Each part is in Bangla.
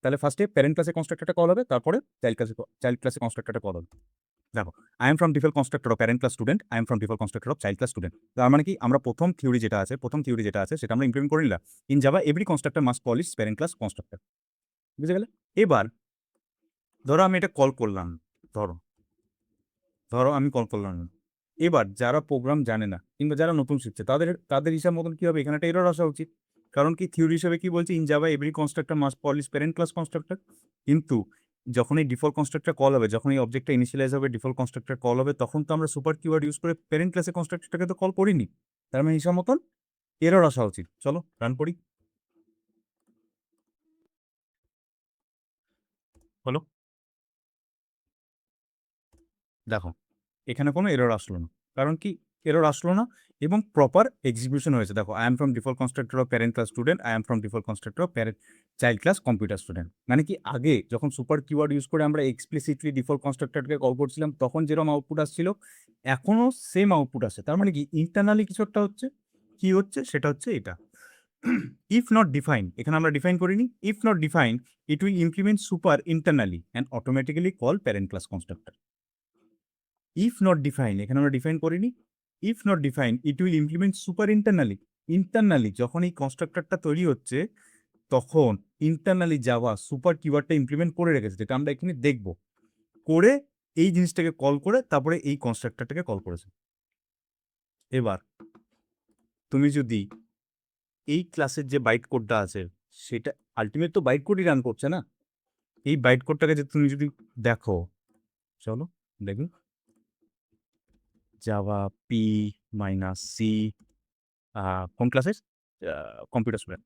তাহলে ফার্স্টে প্যারেন্ট ক্লাসে কনস্ট্রাক্টরটা কল হবে, তারপরে চাইল্ড ক্লাসে কনস্ট্রাক্টরটা কল হবে। দেখো, I am from default constructor of parent class student, I am from default constructor of child class student. তার মানে কি, আমরা প্রথম থিওরি যেটা আছে সেটা আমরা ইমপ্লিমেন্ট করে নিলাম। In Java every constructor must call it's parent class constructor. বুঝে গেলে? এবার ধরো আমি এটা কল করলাম, ধরো আমি কল করলাম। এবার যারা প্রোগ্রাম জানে না কিংবা যারা নতুন শিখছে তাদের হিসাব মতন কি হবে, এখানে একটা এরর আসা উচিত। কারণ কি, থিওরি হিসেবে কি বলছে, in Java every constructor must call it's parent class constructor. কিন্তু যখন এই ডিফল্ট কনস্ট্রাক্টর কল হবে, যখন এই অবজেক্টটা ইনিশিয়ালাইজ হবে, ডিফল্ট কনস্ট্রাক্টর কল হবে, তখন তো আমরা সুপার কিওয়ার্ড ইউজ করে প্যারেন্ট ক্লাসে কনস্ট্রাক্টরটাকে তো কল করিনি। তার মানে হিসাব মতন এরর আসা উচিত। চলো রান করি। হলো, দেখো এখানে কোনো এরর আসলো না। কারণ কি, এরর আসলো না এবং প্রপার এক্সিকিউশন হয়েছে। দেখো, I am from default constructor of parent class student, I am from default constructor of parent child class computer student. মানে কি, আগে যখন সুপার কিওয়ার্ড ইউজ করে আমরা এক্সপ্লিসিটলি ডিফল্ট কনস্ট্রাক্টরকে কল করছিলাম, তখন যেরকম আউটপুট আসছিল এখনও সেম আউটপুট আসে। তার মানে কি, ইন্টারনালি কিছু একটা হচ্ছে। কি হচ্ছে সেটা হচ্ছে এটা, ইফ নট ডিফাইন, এখানে আমরা ডিফাইন করিনি। If not define, it will implement super internally and automatically call parent class constructor. If not define, এখানে আমরা ডিফাইন করিনি। If not define, it will implement super internally যখন এই কনস্ট্রাক্টরটা তৈরি হচ্ছে, তখন ইন্টারনালি যাওয়া সুপার কিওয়ার্ডটা ইমপ্লিমেন্ট করে রেখেছে, যেটা আমরা এখানে দেখব। করে এই জিনিসটাকে কল করে তারপরে এই কনস্ট্রাক্টরটাকে কল করেছে। এবার তুমি যদি এই ক্লাসের যে বাইট কোডটা আছে, সেটা আলটিমেট তো বাইট কোডই রান করছে না। এই বাইট কোডটাকে তুমি যদি দেখো, চলো দেখুন, জাভা পি মাইনাস সি, কোন ক্লাসের, কম্পিউটার স্টুডেন্ট।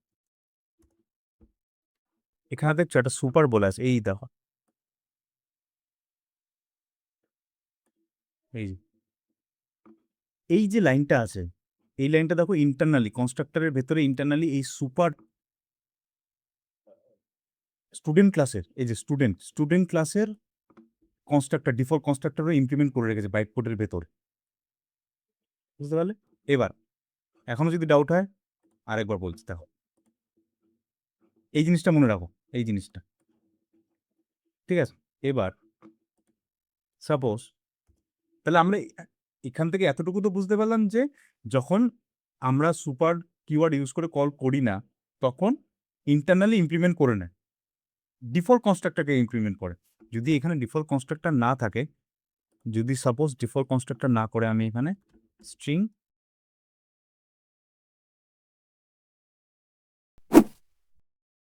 এখানে দেখছো একটা সুপার বলে আছে, এই দেখো, এই যে এই যে লাইনটা আছে, এই লাইনটা দেখো, ইন্টারনালি কনস্ট্রাক্টরের ভেতরে ইন্টারনালি এই সুপার স্টুডেন্ট ক্লাসের, এই যে স্টুডেন্ট ক্লাসের কনস্ট্রাক্টর, ডিফল্ট কনস্ট্রাক্টরও ইমপ্লিমেন্ট করে রেখেছে বাইট কোডের ভেতরে। বুঝতে পারলে? এবার এখনো যদি ডাউট হয়, আরেকবার বলছি, দেখো এই জিনিসটা মনে রাখো, এই জিনিসটা, ঠিক আছে? এবার সাপোজ, তাহলে আমরা এখান থেকে এতটুকু তো বুঝতে পারলাম যে যখন আমরা সুপার কিওয়ার্ড ইউজ করে কল করি না, তখন ইন্টারনালি ইমপ্লিমেন্ট করে নেয়, ডিফল্ট কনস্ট্রাক্টরকে ইমপ্লিমেন্ট করে। যদি এখানে ডিফল্ট কনস্ট্রাক্টর না থাকে, যদি সাপোজ ডিফল্ট কনস্ট্রাক্টর না করে আমি এখানে স্ট্রিং